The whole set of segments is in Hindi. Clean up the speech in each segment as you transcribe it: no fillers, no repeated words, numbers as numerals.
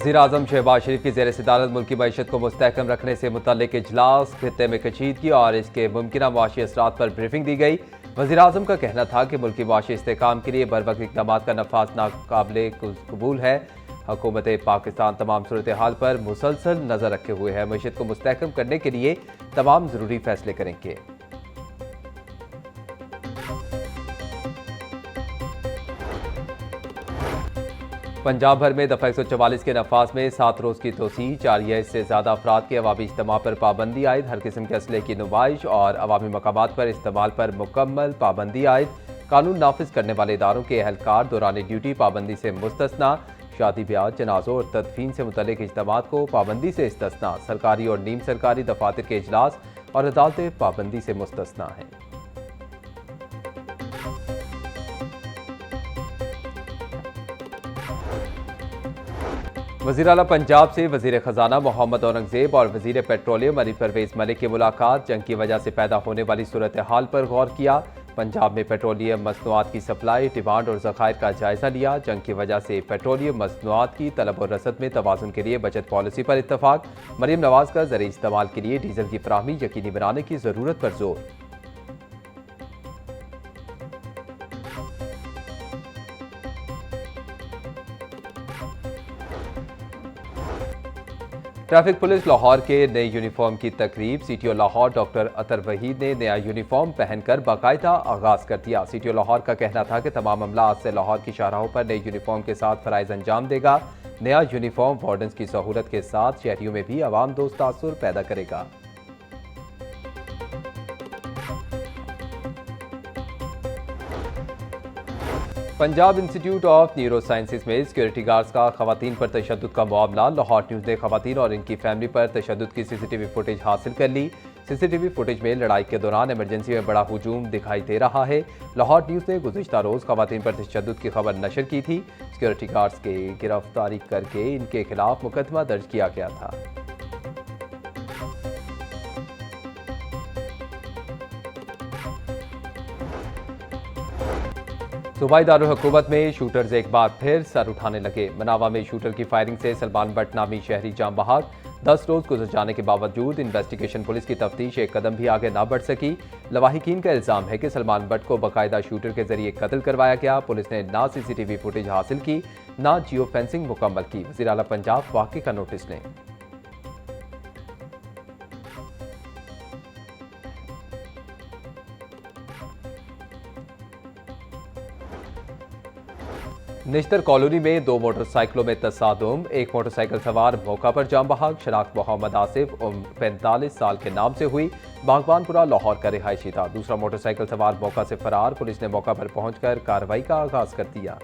वज़ीर-ए-आज़म शहबाज शरीफ की ज़ेर सदारत मुल्क की मईशत को मुस्तहकम रखने से मुतल्लिक इजलास, खित्ते में कशीदगी और इसके मुमकिन मुआशी असरात पर ब्रीफिंग दी गई। वज़ीर-ए-आज़म का कहना था कि मुल्क की मुआशी इस्तेहकाम के लिए बर वक्त इक़दाम का नफाज नाकाबिले कबूल है। हुकूमत पाकिस्तान तमाम सूरत हाल पर मुसलसल नज़र रखे हुए है, मईशत को मुस्तहकम करने के लिए तमाम ज़रूरी फैसले करेंगे। पंजाब भर में दफ़ा 144 के नफाज में 7 रोज़ की तोसी, 4 या इससे ज़्यादा अफराद के अवामी इज्तिमा पर पाबंदी आयद, हर किस्म के असलहे की नुमाइश और अवामी मकामात पर इस्तेमाल पर मुकम्मल पाबंदी आयद, कानून नाफिज करने वाले इदारों के अहलकार दौरान ड्यूटी पाबंदी से मुस्तस्ना, शादी ब्याह, जनाजों और तदफीन से मुतल्लिक इज्तिमात को पाबंदी से इस्तिस्ना, सरकारी और नीम सरकारी दफातर के इजलास और अदालतें पाबंदी से मुस्तस्ना हैं। वज़ीर आला पंजाब से वज़ीर ख़जाना मोहम्मद औरंगज़ेब और वज़ीर पेट्रोलियम अली परवेज़ मलिक की मुलाकात, जंग की वजह से पैदा होने वाली सूरत हाल पर गौर किया। पंजाब में पेट्रोलियम मसनूआत की सप्लाई, डिमांड और ज़खायर का जायज़ा लिया। जंग की वजह से पेट्रोलियम मसनूआत की तलब और रसद में तवाज़ुन के लिए बचत पॉलिसी पर इत्तफाक। मरीम नवाज़ का ज़रिए इस्तेमाल के लिए डीजल की फराहमी यकीनी बनाने की ज़रूरत पर जोर। ट्रैफिक पुलिस लाहौर के नए यूनिफॉर्म की तकरीब, सीटीओ लाहौर डॉक्टर अतर वहीद ने नया यूनिफॉर्म पहनकर बाकायदा आगाज कर दिया। सीटीओ लाहौर का कहना था कि तमाम अमला आज से लाहौर की शाहराहों पर नए यूनिफॉर्म के साथ फराइज अंजाम देगा। नया यूनिफॉर्म वार्डन्स की सहूलत के साथ शहरियों में भी अवाम दोस्त तासुर पैदा करेगा। Punjab institute of neuro sciences में सिक्योरिटी गार्ड्स का खवातीन पर तशद्दुद का मामला, लाहौर न्यूज़ ने खवातीन और इनकी फैमिली पर तशद्दुद की सीसीटीवी फुटेज हासिल कर ली। सीसीटीवी फुटेज में लड़ाई के दौरान इमरजेंसी में बड़ा हुजूम दिखाई दे रहा है। लाहौर न्यूज़ ने गुज़िश्ता रोज़ खवातीन पर तशद्दुद की खबर नशर की थी। सिक्योरिटी गार्ड्स के गिरफ्तारी करके इनके खिलाफ मुकदमा दर्ज किया गया था। सूबाई दारुल हुकूमत में शूटर्स एक बार फिर सर उठाने लगे। मनावा में शूटर की फायरिंग से सलमान बट नामी शहरी जाम बहाक, 10 रोज गुजर जाने के बावजूद इन्वेस्टिगेशन पुलिस की तफ्तीश एक कदम भी आगे ना बढ़ सकी। लवाहिकीन का इल्जाम है कि सलमान बट को बाकायदा शूटर के जरिए कत्ल करवाया गया। पुलिस ने ना सीसीटीवी फुटेज हासिल की, ना जियो फेंसिंग मुकम्मल की। वज़ीर आला पंजाब वाक़े का नोटिस लें। निश्तर कॉलोनी में 2 मोटरसाइकिलों में तसादुम, एक मोटरसाइकिल सवार मौका पर जाम बहाक। शनाख्त मोहम्मद आसिफ उम्र 45 साल के नाम से हुई, बागबानपुरा लाहौर का रिहायशी था। दूसरा मोटरसाइकिल सवार मौका से फरार। पुलिस ने मौका पर पहुंचकर कार्रवाई का आगाज कर दिया।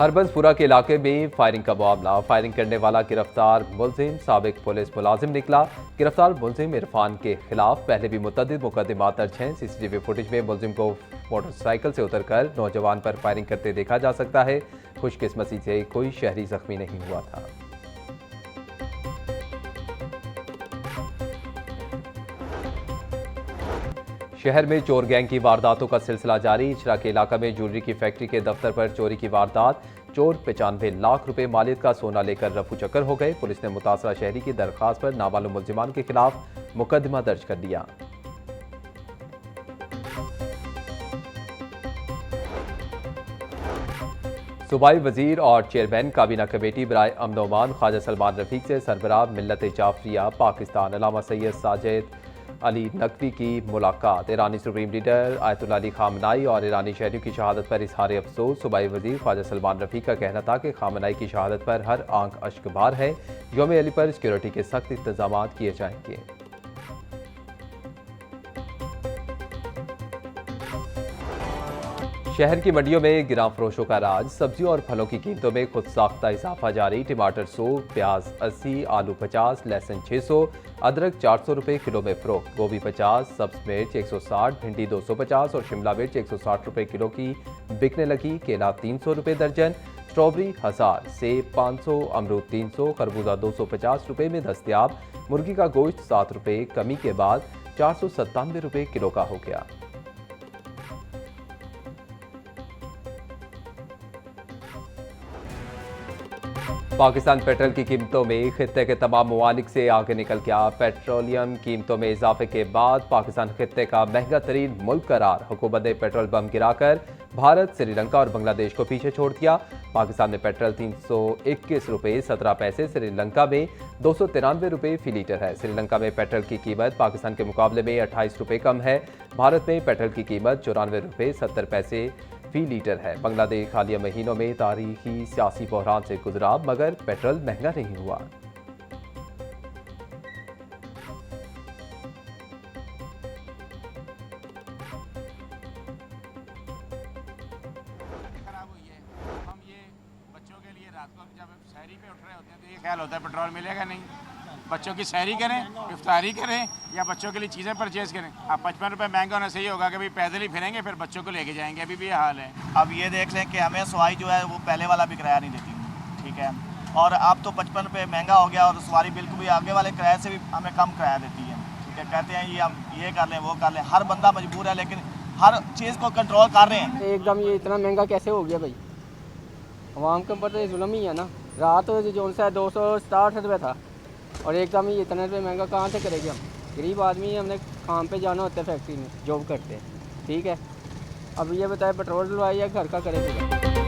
हरबंसपुरा के इलाके में फायरिंग का मामला, फायरिंग करने वाला गिरफ्तार मुलजिम साबिक पुलिस मुलाजिम निकला। गिरफ्तार मुलजिम इरफान के खिलाफ पहले भी मुतअद्दिद मुकदमात दर्ज हैं। सीसीटीवी फुटेज में मुलजिम को मोटरसाइकिल से उतरकर नौजवान पर फायरिंग करते देखा जा सकता है। खुशकिस्मती से कोई शहरी जख्मी नहीं हुआ था। शहर में चोर गैंग की वारदातों का सिलसिला जारी। इचरा के इलाका में ज्वेलरी की फैक्ट्री के दफ्तर पर चोरी की वारदात। चोर 95 लाख रुपए मालियत का सोना लेकर रफू चक्कर हो गए। पुलिस ने मुतासरा शहरी की दरखास्त पर नामालूम मुलजिमान के खिलाफ मुकदमा दर्ज कर दिया। सूबाई वजीर और चेयरमैन काबीना कमेटी बराए अमन ओमान ख्वाजा सलमान रफीक से सरबराह मिल्लत जाफरिया पाकिस्तान अल्लामा सैयद साजिद अली नकवी की मुलाकात। ईरानी supreme leader Ayatollah Ali Khamenei और ईरानी शहरियों की शहादत पर इजहार अफसोस। सूबाई वजीर ख्वाजा सलमान रफीक का कहना था कि खामनाई की शहादत पर हर आंख अश्कबार है। यौम अली पर सिक्योरिटी के सख्त इंतजाम किए जाएंगे। शहर की मंडियों में गिरां फरोशों का राज। सब्जियों और फलों की कीमतों में खुद साख्ता इजाफा जारी। टमाटर 100, प्याज 80, आलू 50, लहसुन 600, अदरक 400 रुपये किलो में फरोख्त। गोभी 50, सब्ज मिर्च 160, भिंडी 250 और शिमला मिर्च 160 रुपये किलो की बिकने लगी। केला 300 रुपये दर्जन, स्ट्रॉबेरी 1000, सेब 500, अमरूद 300, खरबूजा 250 रुपये में दस्तियाब। मुर्गी का गोश्त 7 रुपये कमी के बाद 497 रुपये किलो का हो गया। पाकिस्तान पेट्रोल की कीमतों में खित्ते के तमाम ममालिक से आगे निकल गया। पेट्रोलियम कीमतों में इजाफे के बाद पाकिस्तान खित्ते का महंगा तरीन मुल्क करार। हुकूमत ने पेट्रोल बम गिराकर भारत, श्रीलंका और बांग्लादेश को पीछे छोड़ दिया। पाकिस्तान में पेट्रोल 321 रुपये 17 पैसे, श्रीलंका में 293 रुपये फी लीटर है। श्रीलंका में पेट्रोल की कीमत पाकिस्तान के मुकाबले में 28 रुपये कम है। भारत में पेट्रोल की कीमत 94 रुपये 70 पैसे फी लीटर है। बांग्लादेश हालिया महीनों में तारीखी सियासी बहरान से गुजरा, मगर पेट्रोल महंगा नहीं हुआ। खराब हुई है। हम ये बच्चों के लिए रात को जब शहरी पे उठ रहे होते हैं तो ये ख्याल होता है पेट्रोल मिलेगा नहीं, बच्चों की सहरी करें, इफ्तारी करें या बच्चों के लिए चीज़ें परचेज़ करें। अब 55 रुपये महंगा होना सही होगा कि भाई पैदल ही फिरेंगे फिर बच्चों को लेके जाएंगे, अभी भी ये हाल है। अब ये देख लें कि हमें सवारी जो है वो पहले वाला भी किराया नहीं देती, ठीक है, और अब तो 55 रुपये महंगा हो गया और सवारी बिल्कुल भी आगे वाले किराए से भी हमें कम किराया देती है, ठीक है। कहते हैं ये हम ये कर लें वो कर लें, हर बंदा मजबूर है लेकिन हर चीज़ को कंट्रोल कर रहे हैं। एकदम ये इतना महंगा कैसे हो गया भाई, आवाम के ऊपर तो ये जुल्म ही है ना। रात जो सा 267 रुपये था और एकदम ही इतने रुपये महंगा कहाँ से करेंगे हम? गरीब आदमी है, हमने काम पे जाना होता है, फैक्ट्री में जॉब करते हैं, ठीक है। अब ये बताए पेट्रोल डलवाए या घर का करेंगे?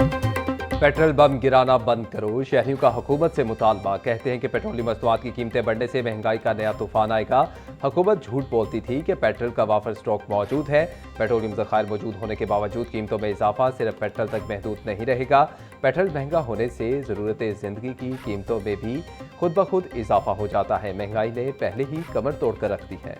पेट्रोल बम गिराना बंद करो, शहरियों का हुकूमत से मुतालबा। कहते हैं कि पेट्रोलियम मसनूआत की कीमतें बढ़ने से महंगाई का नया तूफान आएगा। हुकूमत झूठ बोलती थी कि पेट्रोल का वाफर स्टॉक मौजूद है। पेट्रोलियम ज़खायर मौजूद होने के बावजूद कीमतों में इजाफा सिर्फ पेट्रोल तक महदूद नहीं रहेगा। पेट्रोल महंगा होने से ज़रूरत ज़िंदगी की कीमतों में भी खुद ब खुद इजाफा हो जाता है। महंगाई ने पहले ही कमर तोड़ कर रख दी है।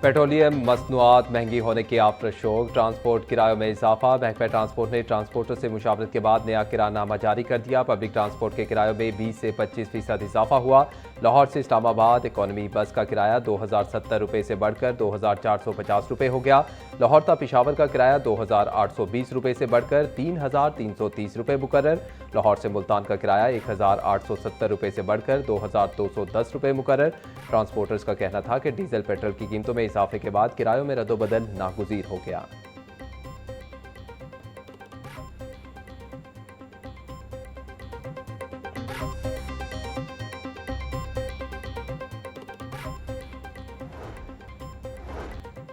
पेट्रोलियम मसनूआत महंगी होने के आफ्टर शॉक। ट्रांसपोर्ट किरायों में इजाफा। महकमा ट्रांसपोर्ट ने ट्रांसपोर्टर से मुशावरत के बाद नया किरानामा जारी कर दिया। पब्लिक ट्रांसपोर्ट के किरायों में 20 से 25% इजाफा हुआ। लाहौर से इस्लामाबाद इकॉनमी बस का किराया 2070 रुपये से बढ़कर 2450 रुपये हो गया। लाहौर ता पिशावर का किराया 2820 रुपये से बढ़कर 3330 रुपये मुकर्रर। लाहौर से मुल्तान का किराया 1870 रुपये से बढ़कर 2210 रुपये मुकर्रर। ट्रांसपोर्टर्स का कहना था कि डीजल पेट्रोल की कीमतों में इजाफे के बाद किरायों में रद्दोबदल नागुज़ीर हो गया।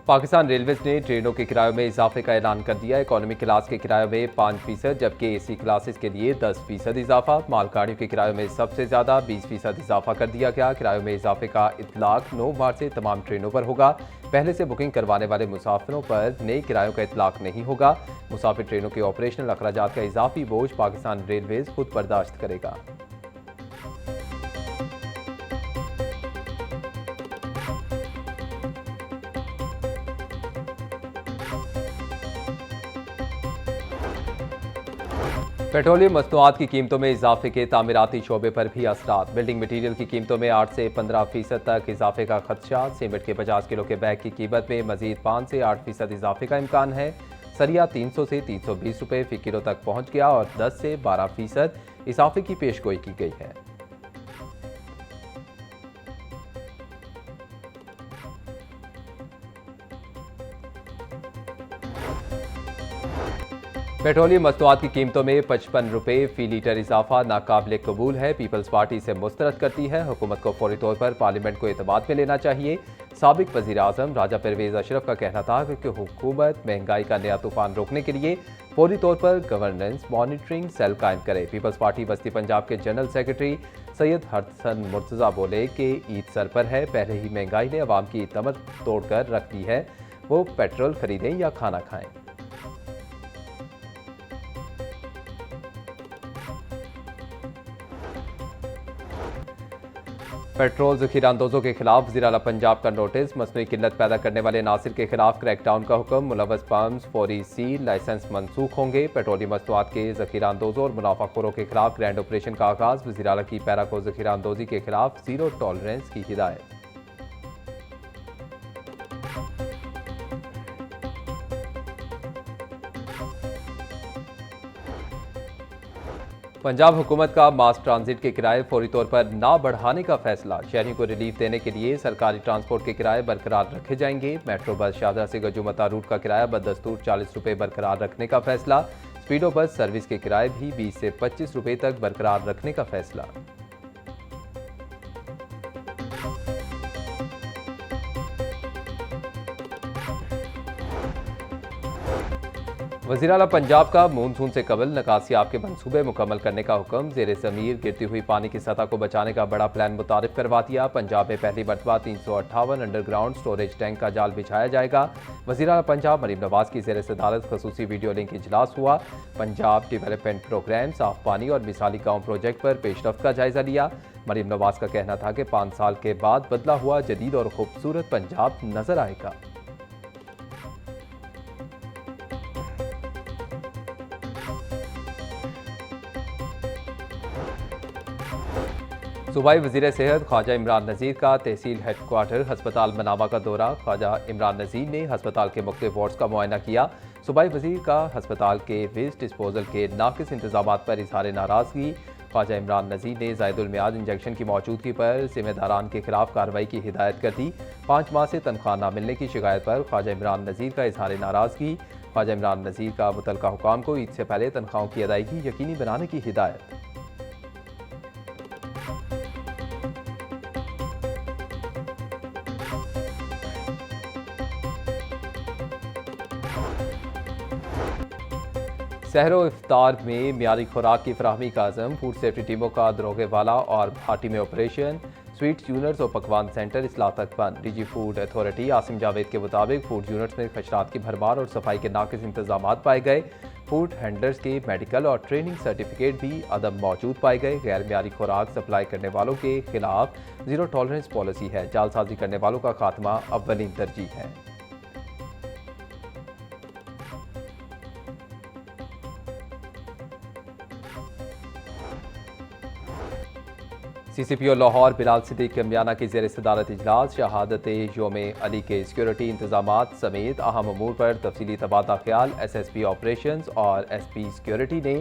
पाकिस्तान रेलवेज ने ट्रेनों के किरायों में इजाफे का ऐलान कर दिया। इकॉनमी क्लास के किरायों में 5%, जबकि एसी क्लासेस के लिए 10% इजाफा। मालगाड़ियों के किरायों में सबसे ज़्यादा 20% इजाफा कर दिया गया। किरायों में इजाफे का इतलाक 9 मार्च से तमाम ट्रेनों पर होगा। पहले से बुकिंग करवाने वाले मुसाफिरों पर नए किरायों का इतलाक नहीं होगा। मुसाफिर ट्रेनों के ऑपरेशनल अखराजात का इजाफी बोझ पाकिस्तान रेलवेज खुद बर्दाश्त करेगा। पेट्रोलियम मसनूआत की कीमतों में इजाफे के तामीराती शोबे पर भी असरात। बिल्डिंग मटीरियल की कीमतों में 8 से 15% तक इजाफे का खदशा। सीमेंट के 50 किलो के बैग की कीमत में मजीद 5 से 8% इजाफे का इम्कान है। सरिया 300 से 320 रुपये फी किलो तक पहुंच गया और 10 से 12% इजाफे की पेशगोई की गई है। पेट्रोलियम मसनूआत की कीमतों में 55 रुपये फी लीटर इजाफा नाकाबिले कबूल है। पीपल्स पार्टी इसे मुस्तरद करती है। हुकूमत को फौरी तौर पर पार्लियामेंट को एतमाद में लेना चाहिए। साबिक वज़ीर आज़म राजा परवेज़ अशरफ का कहना था कि हुकूमत महंगाई का नया तूफान रोकने के लिए फौरी तौर पर गवर्नेंस मॉनिटरिंग सेल कायम करे। पीपल्स पार्टी वस्ती पंजाब के जनरल सेक्रेटरी सैयद हसन मुर्तज़ा बोले कि ईद सर पर है, पहले ही महंगाई ने अवाम की कमर तोड़कर रख दी है, वो पेट्रोल खरीदें या खाना खाएं। पेट्रोल ज़ख़ीरा अंदोज़ों के खिलाफ वज़ीर आला पंजाब का नोटिस। मसनूई किल्लत पैदा करने वाले नासिर के खिलाफ क्रैकडाउन का हुक्म। मुलव्वस पम्प्स फौरी सील, लाइसेंस मनसूख होंगे। पेट्रोलियम मसनूआत के ज़ख़ीरा अंदोज़ों और मुनाफाखोरों के खिलाफ ग्रैंड ऑपरेशन का आगाज़। वज़ीर आला की पैरा को ज़ख़ीरा अंदोज़ी के खिलाफ ज़ीरो टॉलरेंस की हिदायत। पंजाब हुकूमत का मास ट्रांजिट के किराए फौरी तौर पर ना बढ़ाने का फैसला। शहरियों को रिलीफ देने के लिए सरकारी ट्रांसपोर्ट के किराए बरकरार रखे जाएंगे। मेट्रो बस शाहजहां से गजुमता रूट का किराया बदस्तूर 40 रुपये बरकरार रखने का फैसला। स्पीडो बस सर्विस के किराए भी 20 से 25 रुपये तक बरकरार रखने का फैसला। वज़ीर आला पंजाब का मानसून से कबल निकासियाब के मंसूबे मुकम्मल करने का हुक्म। ज़ेरे ज़मीर गिरती हुई पानी की सतह को बचाने का बड़ा प्लान मुतारिफ करवा दिया। पंजाब में पहली मरतबा 358 अंडरग्राउंड स्टोरेज टैंक का जाल बिछाया जाएगा। वज़ीर आला पंजाब मरीम नवाज की ज़ेर सदारत खसूसी वीडियो लिंक इजलास हुआ। पंजाब डेवलपमेंट प्रोग्राम, साफ पानी और मिसाली गाँव प्रोजेक्ट पर पेशरफ्त का जायजा लिया। मरीम नवाज का कहना था कि 5 साल के बाद बदला हुआ जदीद और खूबसूरत पंजाब नजर आएगा। सूबाई वज़ीर सेहत ख्वाजा इमरान नज़ीर का तहसील हेडक्वार्टर हस्पताल मनामा का दौरा। ख्वाजा इमरान नज़ीर ने हस्पताल के मुख्तलिफ वार्ड्स का मुआयना किया। सूबाई वज़ीर का हस्पताल के वेस्ट डिस्पोजल के नाकिस इंतजाम पर इजहार नाराज़गी। ख्वाजा इमरान नज़ीर ने ज़ायदुल मियाद इंजेक्शन की मौजूदगी पर जिम्मेदारान के खिलाफ कार्रवाई की हिदायत कर दी। 5 माह से तनख्वाह न मिलने की शिकायत पर ख्वाजा इमरान नज़ीर का इजहार नाराज़गी। ख्वाजा इमरान नज़ीर का मुतल्लिका हुकाम को ईद से पहले तनख्वाहों की अदायगी यकीनी बनाने की हिदायत। सहरो इफ्तार में मियारी खुराक की फराहमी का आज़म। फूड सेफ्टी टीमों का दरोगे वाला और भाटी में ऑपरेशन। स्वीट यूनिट्स और पकवान सेंटर इस्लाह तक बंद। DG food authority Asim Javed के मुताबिक फूड यूनिट्स में खशरात की भरमार और सफाई के नाकिस इंतजाम पाए गए। फूड हैंडलर्स के मेडिकल और ट्रेनिंग सर्टिफिकेट भी अदम मौजूद पाए गए। गैर मियारी खुराक सप्लाई करने वालों के खिलाफ जीरो टॉलरेंस पॉलिसी है। जालसाजी करने वालों का खात्मा अव्वलीन तरजीह है। CCPO लाहौर बिलाल सिद्दीक कमियाना की ज़ेर सदारत इजलास। शहादत योम अली के सिक्योरिटी इंतजामात समेत अहम अमूर पर तफसीली तबादला ख्याल। SSP ऑपरेशंस और SP सिक्योरिटी ने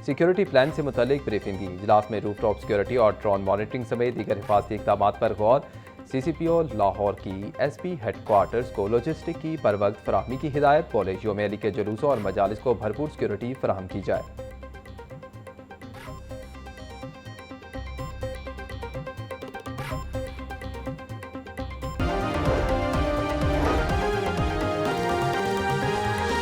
सिक्योरिटी प्लान से मुतल्लिक ब्रीफिंग दी। इजलास में रूफ टॉप सिक्योरिटी और ड्रोन मॉनिटरिंग समेत दीगर हिफाजती इक़दाम पर गौर। CCPO लाहौर की SP हेडक्वार्टर्स को लॉजिस्टिक की बर वक्त फराहमी की हिदायत। बोले योम अली के जुलूसों और मजालिस को भरपूर सिक्योरिटी फराहम की जाए।